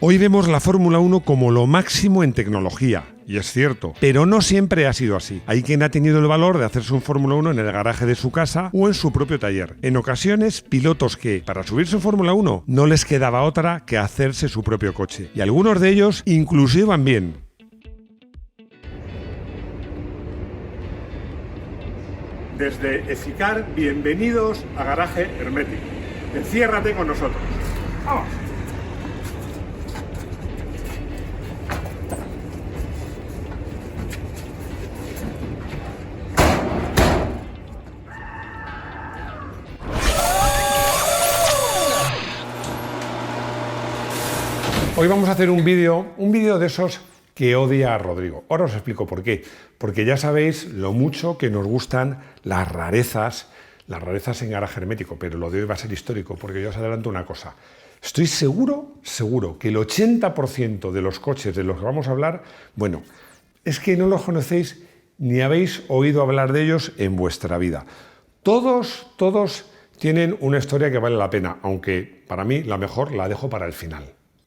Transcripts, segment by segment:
Hoy vemos la Fórmula 1 como lo máximo en tecnología, y es cierto, pero no siempre ha sido así. Hay quien ha tenido el valor de hacerse un Fórmula 1 en el garaje de su casa o en su propio taller. En ocasiones, pilotos que, para subirse a Fórmula 1, no les quedaba otra que hacerse su propio coche. Y algunos de ellos incluso iban bien. Desde Eficar, bienvenidos a Garaje Hermético. Enciérrate con nosotros. ¡Vamos! Hoy vamos a hacer un vídeo de esos que odia a Rodrigo. Ahora os explico por qué. Porque ya sabéis lo mucho que nos gustan las rarezas en Garaje Hermético, pero lo de hoy va a ser histórico, porque yo os adelanto una cosa. Estoy seguro que el 80% de los coches de los que vamos a hablar, bueno, es que no los conocéis ni habéis oído hablar de ellos en vuestra vida. Todos tienen una historia que vale la pena, aunque para mí la mejor la dejo para el final.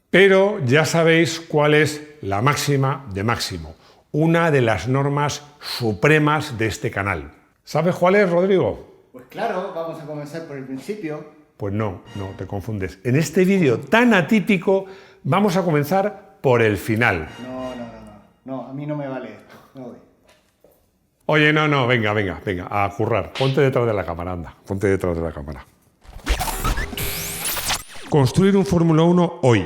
Pero ya sabéis cuál es la máxima de Máximo, una de las normas supremas de este canal. ¿Sabes cuál es, Rodrigo? Pues claro, vamos a comenzar por el principio. Pues no, te confundes. En este vídeo tan atípico vamos a comenzar por el final. No, a mí no me vale esto, me voy. Oye, no, venga, a currar. Ponte detrás de la cámara, anda, ponte detrás de la cámara. Construir un Fórmula 1 hoy.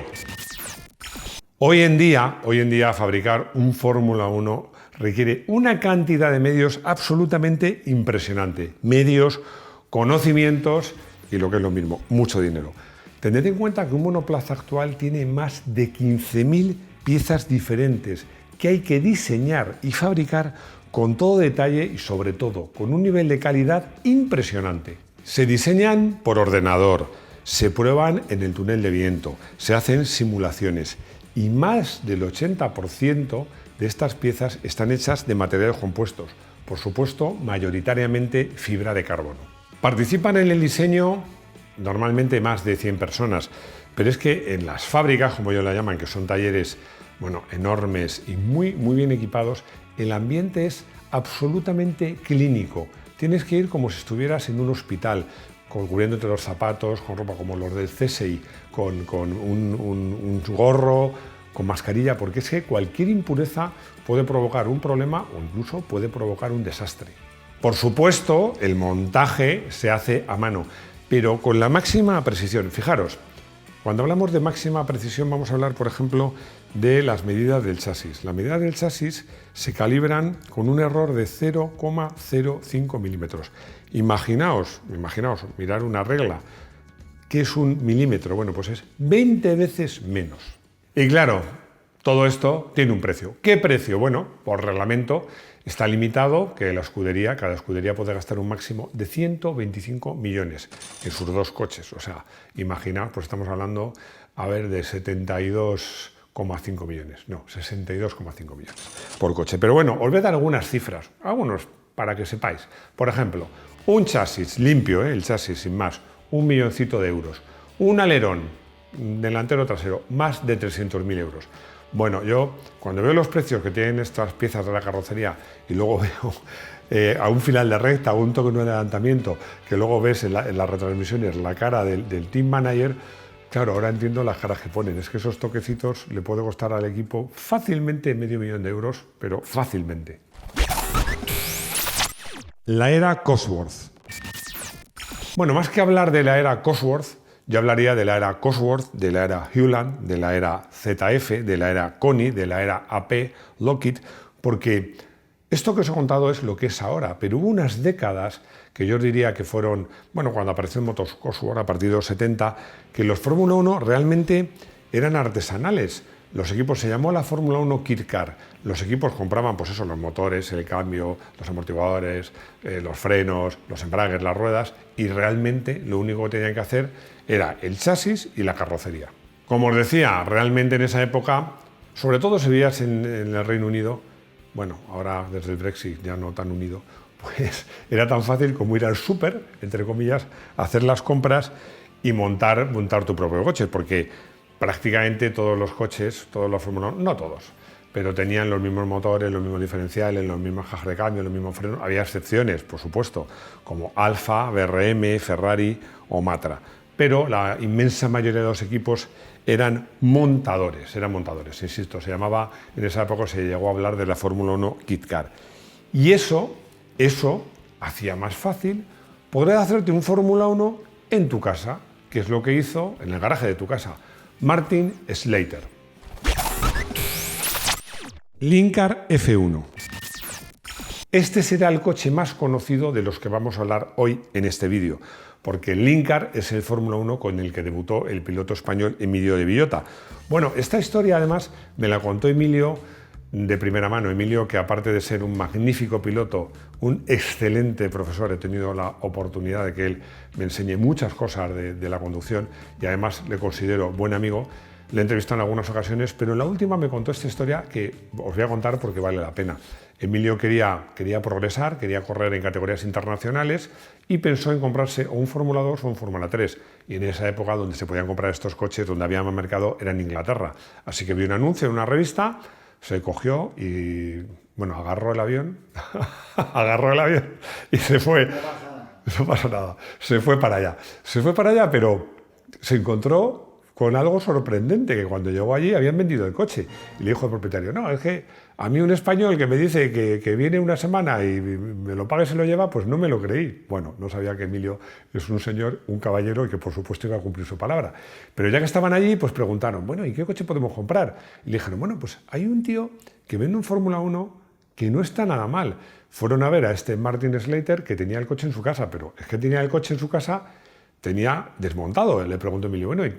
Hoy en día, fabricar un Fórmula 1 requiere una cantidad de medios absolutamente impresionante. Medios, conocimientos y lo que es lo mismo, mucho dinero. Tened en cuenta que un monoplaza actual tiene más de 15.000 piezas diferentes que hay que diseñar y fabricar con todo detalle y sobre todo con un nivel de calidad impresionante. Se diseñan por ordenador, se prueban en el túnel de viento, se hacen simulaciones. Y más del 80% de estas piezas están hechas de materiales compuestos, por supuesto, mayoritariamente fibra de carbono. Participan en el diseño normalmente más de 100 personas, pero es que en las fábricas, como ellos la llaman, que son talleres enormes y muy bien equipados, el ambiente es absolutamente clínico. Tienes que ir como si estuvieras en un hospital, cubriéndote los zapatos, con ropa como los del CSI, con un gorro, con mascarilla, porque es que cualquier impureza puede provocar un problema o incluso puede provocar un desastre. Por supuesto, el montaje se hace a mano, pero con la máxima precisión. Fijaros, cuando hablamos de máxima precisión vamos a hablar, por ejemplo, de las medidas del chasis. Las medidas del chasis se calibran con un error de 0,05 milímetros. Imaginaos, mirar una regla. ¿Qué es un milímetro? Bueno, pues es 20 veces menos. Y claro, todo esto tiene un precio. ¿Qué precio? Bueno, por reglamento está limitado que cada escudería puede gastar un máximo de 125 millones en sus dos coches. O sea, imagina, pues estamos hablando, de 62,5 millones. No, 62,5 millones por coche. Pero bueno, os voy a dar algunas cifras, algunos para que sepáis. Por ejemplo, un chasis limpio, el chasis sin más, 1 milloncito de euros. Un alerón delantero trasero, más de 300.000 euros. Bueno, yo cuando veo los precios que tienen estas piezas de la carrocería y luego veo a un final de recta, a un toque de adelantamiento, que luego ves en las retransmisiones la cara del team manager, claro, ahora entiendo las caras que ponen. Es que esos toquecitos le puede costar al equipo fácilmente medio millón de euros, pero fácilmente. La era Cosworth. Bueno, más que hablar de la era Cosworth, yo hablaría de la era Cosworth, de la era Hewland, de la era ZF, de la era Koni, de la era AP, Lockheed, porque esto que os he contado es lo que es ahora, pero hubo unas décadas que yo os diría que fueron, cuando apareció el motor Cosworth a partir de los 70, que los Fórmula 1 realmente eran artesanales. Los equipos se llamó la Fórmula 1 Kit Car. Los equipos compraban los motores, el cambio, los amortiguadores, los frenos, los embragues, las ruedas, y realmente lo único que tenían que hacer era el chasis y la carrocería. Como os decía, realmente en esa época, sobre todo si vivías en el Reino Unido, ahora desde el Brexit ya no tan unido, pues era tan fácil como ir al súper, entre comillas, hacer las compras y montar tu propio coche, porque prácticamente todos los coches, todos los Fórmula 1, no todos, pero tenían los mismos motores, los mismos diferenciales, los mismos cajas de cambio, los mismos frenos. Había excepciones, por supuesto, como Alfa, BRM, Ferrari o Matra, pero la inmensa mayoría de los equipos eran montadores, insisto, se llamaba, en esa época se llegó a hablar de la Fórmula 1 Kit Car. Y eso hacía más fácil poder hacerte un Fórmula 1 en tu casa, que es lo que hizo en el garaje de tu casa Martin Slater. Linkar F1. Este será el coche más conocido de los que vamos a hablar hoy en este vídeo, porque el Linkar es el Fórmula 1 con el que debutó el piloto español Emilio de Villota. Bueno, esta historia además me la contó Emilio de primera mano. Emilio, que aparte de ser un magnífico piloto, un excelente profesor, he tenido la oportunidad de que él me enseñe muchas cosas de la conducción y además le considero buen amigo. Le he entrevistado en algunas ocasiones, pero en la última me contó esta historia que os voy a contar porque vale la pena. Emilio quería progresar, quería correr en categorías internacionales y pensó en comprarse o un Fórmula 2 o un Fórmula 3. Y en esa época donde se podían comprar estos coches, donde había más mercado, era en Inglaterra. Así que vio un anuncio en una revista, se cogió y, bueno, agarró el avión y se fue. No pasa nada. Se fue para allá, pero se encontró con algo sorprendente, que cuando llegó allí habían vendido el coche. Y le dijo al propietario, no, es que a mí un español que me dice que viene una semana y me lo paga y se lo lleva, pues no me lo creí. Bueno, no sabía que Emilio es un señor, un caballero y que por supuesto iba a cumplir su palabra. Pero ya que estaban allí, pues preguntaron, bueno, ¿y qué coche podemos comprar? Y le dijeron, bueno, pues hay un tío que vende un Fórmula 1 que no está nada mal. Fueron a ver a este Martin Slater que tenía el coche en su casa, pero es que tenía el coche en su casa, tenía desmontado. Le preguntó a Emilio, bueno, me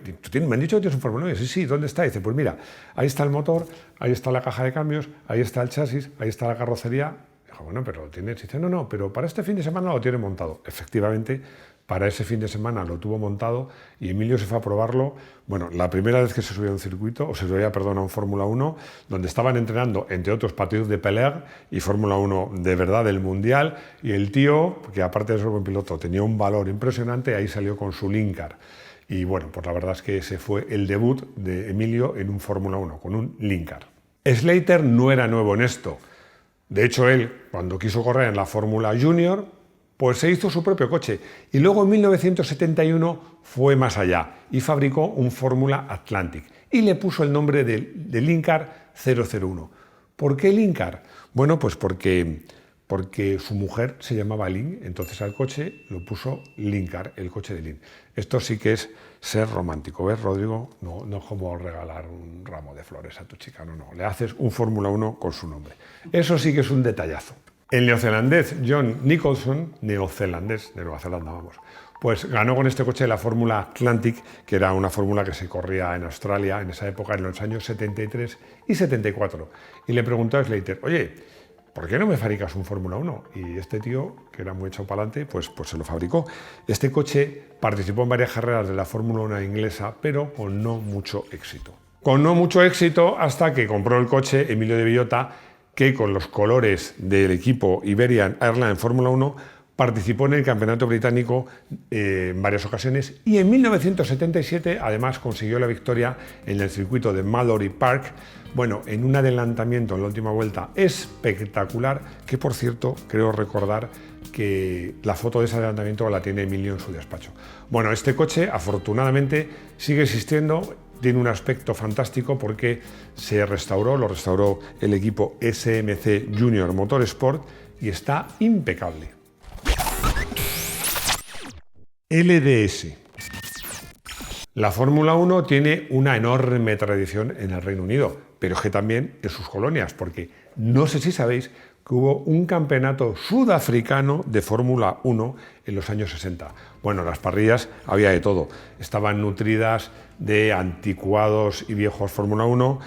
han dicho que tienes un Fórmula 1. Sí, sí, ¿dónde está? Y dice, pues mira, ahí está el motor, ahí está la caja de cambios, ahí está el chasis, ahí está la carrocería. Dijo, bueno, pero lo tienes. Dice, no, pero para este fin de semana lo tiene montado. Efectivamente, para ese fin de semana lo tuvo montado y Emilio se fue a probarlo. Bueno, la primera vez que se subía a un circuito, o se subía, perdón, a un Fórmula 1, donde estaban entrenando, entre otros, partidos de Peleg y Fórmula 1 de verdad del Mundial, y el tío, que aparte de ser buen piloto, tenía un valor impresionante, ahí salió con su Linkar. Y bueno, pues la verdad es que ese fue el debut de Emilio en un Fórmula 1, con un Linkar. Slater no era nuevo en esto. De hecho, él, cuando quiso correr en la Fórmula Junior, pues se hizo su propio coche y luego en 1971 fue más allá y fabricó un Fórmula Atlantic y le puso el nombre de Linkar 001. ¿Por qué Linkar? Bueno, pues porque su mujer se llamaba Lynn, entonces al coche lo puso Linkar, el coche de Lynn. Esto sí que es ser romántico, ¿ves, Rodrigo? No es como regalar un ramo de flores a tu chica, no, le haces un Fórmula 1 con su nombre. Eso sí que es un detallazo. El neozelandés John Nicholson, neozelandés de Nueva Zelanda, vamos, pues ganó con este coche la Fórmula Atlantic, que era una fórmula que se corría en Australia en esa época, en los años 73 y 74. Y le preguntó a Slater, oye, ¿por qué no me fabricas un Fórmula 1? Y este tío, que era muy echado para adelante, pues se lo fabricó. Este coche participó en varias carreras de la Fórmula 1 inglesa, pero con no mucho éxito. Con no mucho éxito hasta que compró el coche Emilio de Villota, que con los colores del equipo Iberian Airlines Fórmula 1 participó en el Campeonato Británico en varias ocasiones y en 1977 además consiguió la victoria en el circuito de Mallory Park, bueno, en un adelantamiento en la última vuelta espectacular, que por cierto creo recordar que la foto de ese adelantamiento la tiene Emilio en su despacho. Bueno, este coche afortunadamente sigue existiendo. Tiene un aspecto fantástico porque lo restauró el equipo SMC Junior Motorsport y está impecable. LDS. La Fórmula 1 tiene una enorme tradición en el Reino Unido, pero es que también en sus colonias, porque no sé si sabéis que hubo un campeonato sudafricano de Fórmula 1 en los años 60. Bueno, las parrillas había de todo. Estaban nutridas de anticuados y viejos Fórmula 1,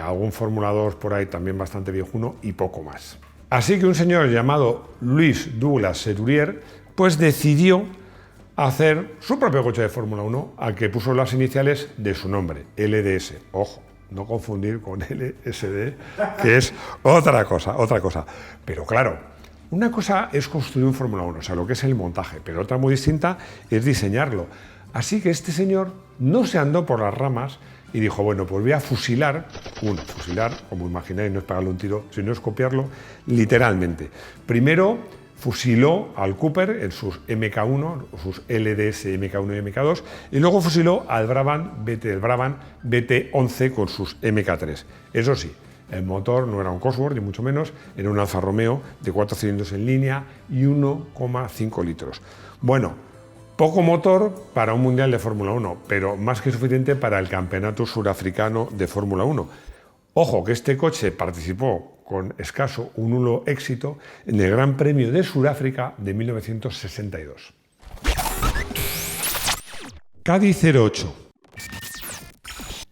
algún Fórmula 2 por ahí también bastante viejuno y poco más. Así que un señor llamado Louis Douglas Serurier pues decidió hacer su propio coche de Fórmula 1 al que puso las iniciales de su nombre, LDS. Ojo, no confundir con LSD, que es otra cosa. Pero claro, una cosa es construir un Fórmula 1, o sea, lo que es el montaje, pero otra muy distinta es diseñarlo. Así que este señor no se andó por las ramas, y dijo, bueno, pues voy a fusilar, como imagináis, no es pegarle un tiro, sino es copiarlo literalmente. Primero fusiló al Cooper en sus MK1, sus LDS MK1 y MK2, y luego fusiló al Brabham BT11 con sus MK3. Eso sí, el motor no era un Cosworth, ni mucho menos, era un Alfa Romeo de 4 cilindros en línea y 1,5 litros. Bueno, poco motor para un mundial de Fórmula 1, pero más que suficiente para el campeonato surafricano de Fórmula 1. Ojo, que este coche participó con escaso un nulo éxito en el Gran Premio de Sudáfrica de 1962. Cádiz 08.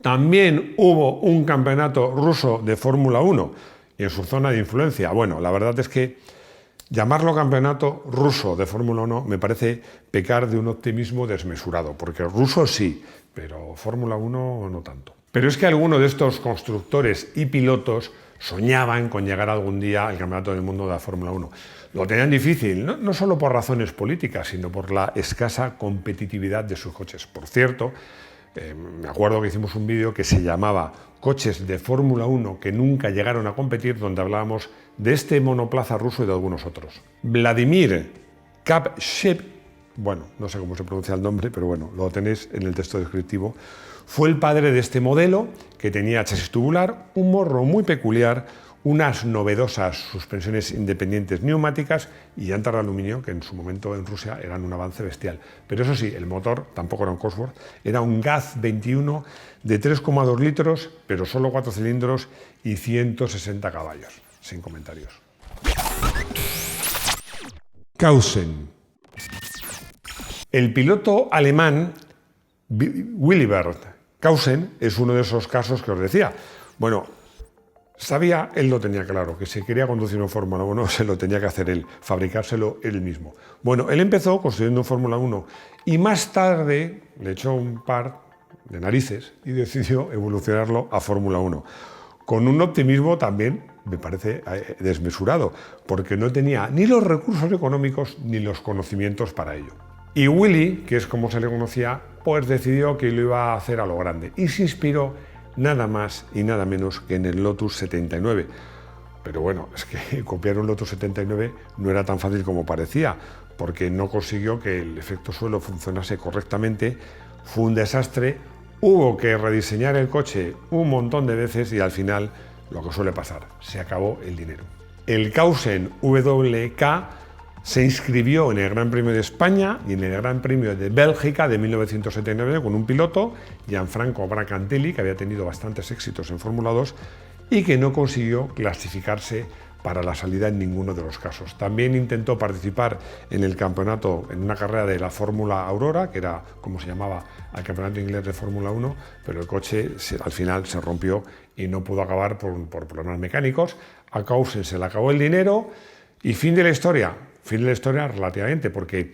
También hubo un campeonato ruso de Fórmula 1 en su zona de influencia. Bueno, la verdad es que llamarlo campeonato ruso de Fórmula 1 me parece pecar de un optimismo desmesurado, porque ruso sí, pero Fórmula 1 no tanto. Pero es que algunos de estos constructores y pilotos soñaban con llegar algún día al Campeonato del Mundo de la Fórmula 1. Lo tenían difícil, no solo por razones políticas, sino por la escasa competitividad de sus coches. Por cierto, me acuerdo que hicimos un vídeo que se llamaba Coches de Fórmula 1 que nunca llegaron a competir, donde hablábamos de este monoplaza ruso y de algunos otros. Vladimir Kapshev, bueno, no sé cómo se pronuncia el nombre, pero bueno, lo tenéis en el texto descriptivo, fue el padre de este modelo que tenía chasis tubular, un morro muy peculiar, unas novedosas suspensiones independientes neumáticas y llantas de aluminio que en su momento en Rusia eran un avance bestial. Pero eso sí, el motor tampoco era un Cosworth, era un Gaz 21 de 3,2 litros, pero solo 4 cilindros y 160 caballos. Sin comentarios. Kausen. El piloto alemán Willibert Kausen es uno de esos casos que os decía. Bueno, él lo tenía claro, que si quería conducir un Fórmula 1 se lo tenía que hacer él, fabricárselo él mismo. Bueno, él empezó construyendo un Fórmula 1 y más tarde le echó un par de narices y decidió evolucionarlo a Fórmula 1. Con un optimismo también, me parece, desmesurado, porque no tenía ni los recursos económicos ni los conocimientos para ello. Y Willy, que es como se le conocía, pues decidió que lo iba a hacer a lo grande y se inspiró nada más y nada menos que en el Lotus 79. Pero bueno, es que copiar un Lotus 79 no era tan fácil como parecía, porque no consiguió que el efecto suelo funcionase correctamente, fue un desastre, hubo que rediseñar el coche un montón de veces y al final, lo que suele pasar, se acabó el dinero. El Kausen WK se inscribió en el Gran Premio de España y en el Gran Premio de Bélgica de 1979 con un piloto, Gianfranco Bracantelli, que había tenido bastantes éxitos en Fórmula 2 y que no consiguió clasificarse para la salida en ninguno de los casos. También intentó participar en el campeonato, en una carrera de la Fórmula Aurora, que era como se llamaba al campeonato inglés de Fórmula 1, pero el coche al final se rompió y no pudo acabar por problemas mecánicos. A Kausen se le acabó el dinero y fin de la historia. Fin de la historia relativamente, porque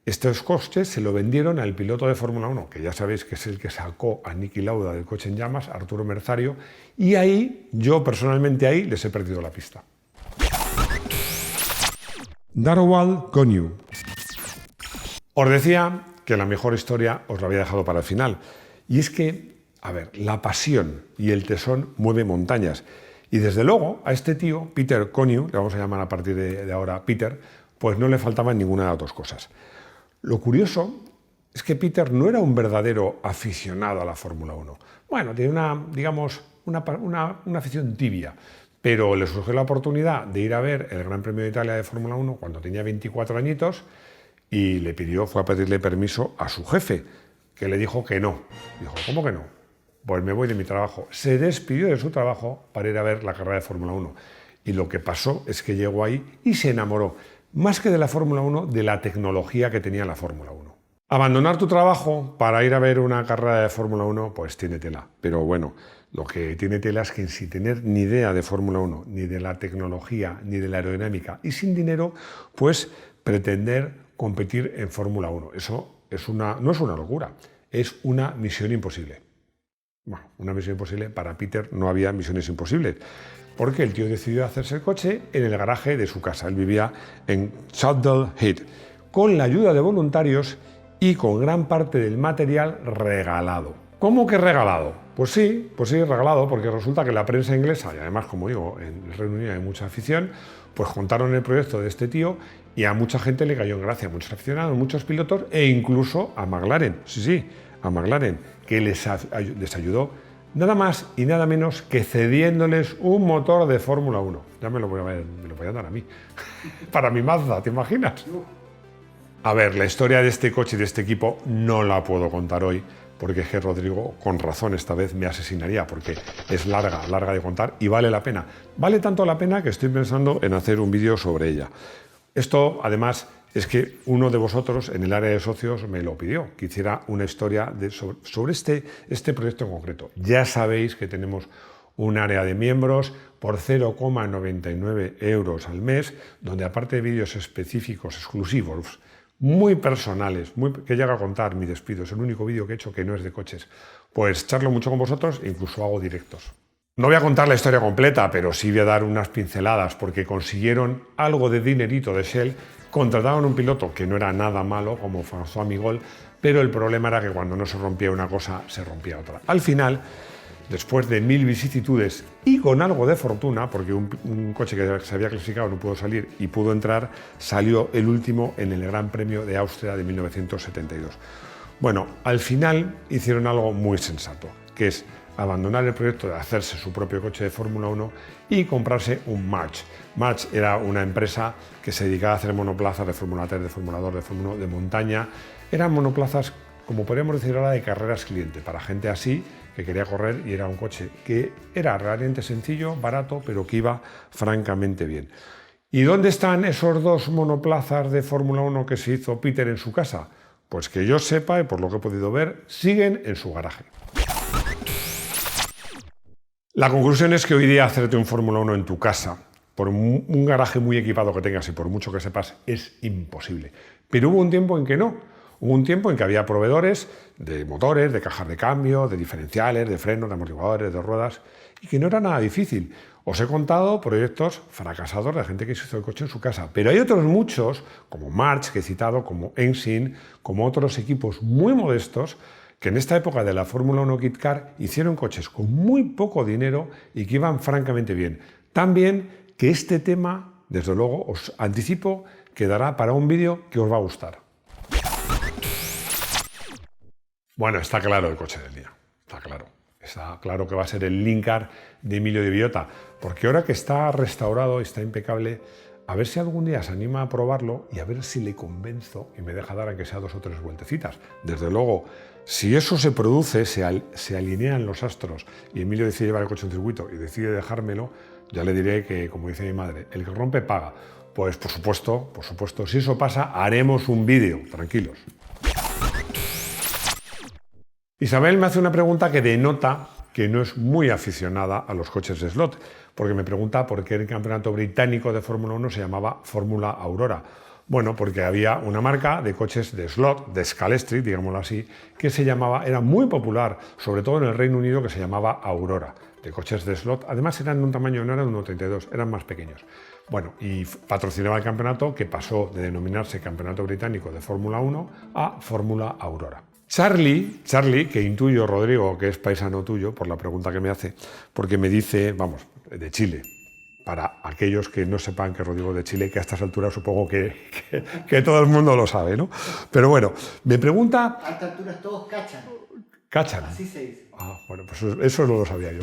estos coches se lo vendieron al piloto de Fórmula 1, que ya sabéis que es el que sacó a Niki Lauda del coche en llamas, Arturo Merzario, y ahí, yo personalmente les he perdido la pista. Darwal Gonyu. Os decía que la mejor historia os la había dejado para el final, y es que, a ver, la pasión y el tesón mueven montañas, y desde luego a este tío, Peter Gonyu, le vamos a llamar a partir de ahora Peter, pues no le faltaban ninguna de las dos cosas. Lo curioso es que Peter no era un verdadero aficionado a la Fórmula 1. Bueno, tiene una afición tibia, pero le surgió la oportunidad de ir a ver el Gran Premio de Italia de Fórmula 1 cuando tenía 24 añitos y fue a pedirle permiso a su jefe, que le dijo que no. Dijo, ¿cómo que no? Pues me voy de mi trabajo. Se despidió de su trabajo para ir a ver la carrera de Fórmula 1. Y lo que pasó es que llegó ahí y se enamoró, más que de la Fórmula 1, de la tecnología que tenía la Fórmula 1. Abandonar tu trabajo para ir a ver una carrera de Fórmula 1, pues tiene tela. Pero bueno, lo que tiene tela es que sin tener ni idea de Fórmula 1, ni de la tecnología, ni de la aerodinámica, y sin dinero, pues pretender competir en Fórmula 1. Eso no es una locura, es una misión imposible. Bueno, una misión imposible, para Peter no había misiones imposibles, porque el tío decidió hacerse el coche en el garaje de su casa. Él vivía en Chadwell Heath, con la ayuda de voluntarios y con gran parte del material regalado. ¿Cómo que regalado? Pues sí, regalado, porque resulta que la prensa inglesa, y además, como digo, en el Reino Unido hay mucha afición, pues contaron el proyecto de este tío y a mucha gente le cayó en gracia, a muchos aficionados, muchos pilotos e incluso a McLaren, a McLaren, que les ayudó nada más y nada menos que cediéndoles un motor de Fórmula 1. Ya me lo voy a dar a mí, para mi Mazda, ¿te imaginas? A ver, la historia de este coche y de este equipo no la puedo contar hoy, porque G. Rodrigo, con razón, esta vez me asesinaría, porque es larga de contar y vale la pena. Vale tanto la pena que estoy pensando en hacer un vídeo sobre ella. Esto, además, es que uno de vosotros en el área de socios me lo pidió, que hiciera una historia sobre este proyecto en concreto. Ya sabéis que tenemos un área de miembros por 0,99 € al mes, donde aparte de vídeos específicos, exclusivos, muy personales, que llega a contar mi despido, es el único vídeo que he hecho que no es de coches, pues charlo mucho con vosotros e incluso hago directos. No voy a contar la historia completa, pero sí voy a dar unas pinceladas, porque consiguieron algo de dinerito de Shell, contrataron un piloto que no era nada malo, como François Migol, pero el problema era que cuando no se rompía una cosa, se rompía otra. Al final, después de 1000 vicisitudes y con algo de fortuna, porque un coche que se había clasificado no pudo salir y pudo entrar, salió el último en el Gran Premio de Austria de 1972. Bueno, al final hicieron algo muy sensato, que es abandonar el proyecto de hacerse su propio coche de Fórmula 1 y comprarse un March. March era una empresa que se dedicaba a hacer monoplazas de Fórmula 3, de Fórmula 2, de Fórmula 1 de montaña. Eran monoplazas, como podríamos decir ahora, de carreras cliente, para gente así que quería correr, y era un coche que era realmente sencillo, barato, pero que iba francamente bien. ¿Y dónde están esos dos monoplazas de Fórmula 1 que se hizo Peter en su casa? Pues que yo sepa, y por lo que he podido ver, siguen en su garaje. La conclusión es que hoy día hacerte un Fórmula 1 en tu casa, por un garaje muy equipado que tengas y por mucho que sepas, es imposible. Pero hubo un tiempo en que no. Hubo un tiempo en que había proveedores de motores, de cajas de cambio, de diferenciales, de frenos, de amortiguadores, de ruedas, y que no era nada difícil. Os he contado proyectos fracasados de gente que se hizo el coche en su casa, pero hay otros muchos, como March, que he citado, como Ensign, como otros equipos muy modestos, que en esta época de la Fórmula 1 Kit Car hicieron coches con muy poco dinero y que iban francamente bien. Tan bien que este tema, desde luego, os anticipo, quedará para un vídeo que os va a gustar. Bueno, está claro el coche del día, está claro que va a ser el Linkar de Emilio de Villota, porque ahora que está restaurado, está impecable, a ver si algún día se anima a probarlo y a ver si le convenzo y me deja dar aunque sea 2 o 3 vueltecitas. Desde luego, si eso se produce, se alinean los astros y Emilio decide llevar el coche en circuito y decide dejármelo, ya le diré que, como dice mi madre, el que rompe paga. Pues por supuesto, si eso pasa, haremos un vídeo, tranquilos. Isabel me hace una pregunta que denota que no es muy aficionada a los coches de slot, porque me pregunta por qué el campeonato británico de Fórmula 1 se llamaba Fórmula Aurora. Bueno, porque había una marca de coches de slot, de Scalestri, digámoslo así, que era muy popular, sobre todo en el Reino Unido, que se llamaba Aurora, de coches de slot. Además eran de un tamaño, no eran de 1,32, eran más pequeños. Bueno, y patrocinaba el campeonato, que pasó de denominarse Campeonato Británico de Fórmula 1 a Fórmula Aurora. Charlie, que intuyo, Rodrigo, que es paisano tuyo, por la pregunta que me hace, porque me dice, vamos, de Chile, para aquellos que no sepan que Rodrigo es de Chile, que a estas alturas supongo que todo el mundo lo sabe, ¿no? Pero bueno, me pregunta... A estas alturas todos cachan. ¿Cachan? Así se dice. Ah, bueno, pues eso no lo sabía yo.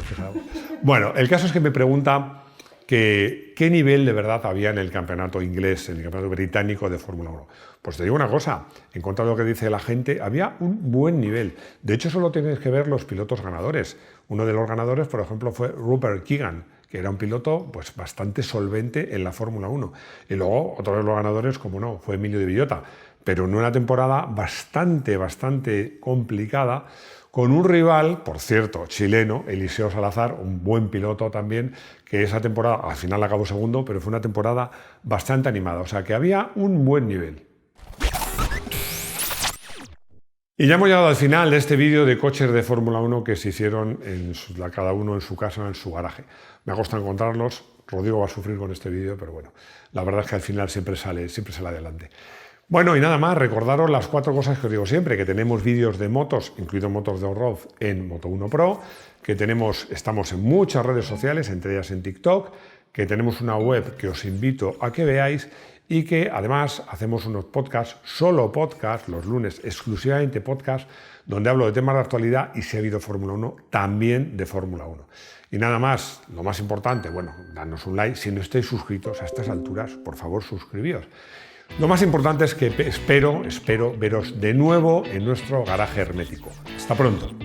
Bueno, el caso es que me pregunta qué nivel de verdad había en el campeonato inglés, en el campeonato británico de Fórmula 1. Pues te digo una cosa, en contra de lo que dice la gente, había un buen nivel. De hecho, solo tienes que ver los pilotos ganadores. Uno de los ganadores, por ejemplo, fue Rupert Keegan, que era un piloto pues, bastante solvente en la Fórmula 1. Y luego, otro de los ganadores, como no, fue Emilio de Villota, pero en una temporada bastante complicada, con un rival, por cierto, chileno, Eliseo Salazar, un buen piloto también, que esa temporada, al final acabó segundo, pero fue una temporada bastante animada, o sea que había un buen nivel. Y ya hemos llegado al final de este vídeo de coches de Fórmula 1 que se hicieron cada uno en su casa, en su garaje. Me ha costado encontrarlos, Rodrigo va a sufrir con este vídeo, pero bueno, la verdad es que al final siempre sale adelante. Bueno, y nada más, recordaros las 4 cosas que os digo siempre, que tenemos vídeos de motos, incluidos motos de off-road, en Moto1 Pro, que estamos en muchas redes sociales, entre ellas en TikTok, que tenemos una web que os invito a que veáis y que además hacemos unos podcasts, solo podcasts, los lunes, exclusivamente podcasts, donde hablo de temas de actualidad y si ha habido Fórmula 1, también de Fórmula 1. Y nada más, lo más importante, bueno, dadnos un like. Si no estáis suscritos a estas alturas, por favor, suscribíos. Lo más importante es que espero veros de nuevo en nuestro garaje hermético. Hasta pronto.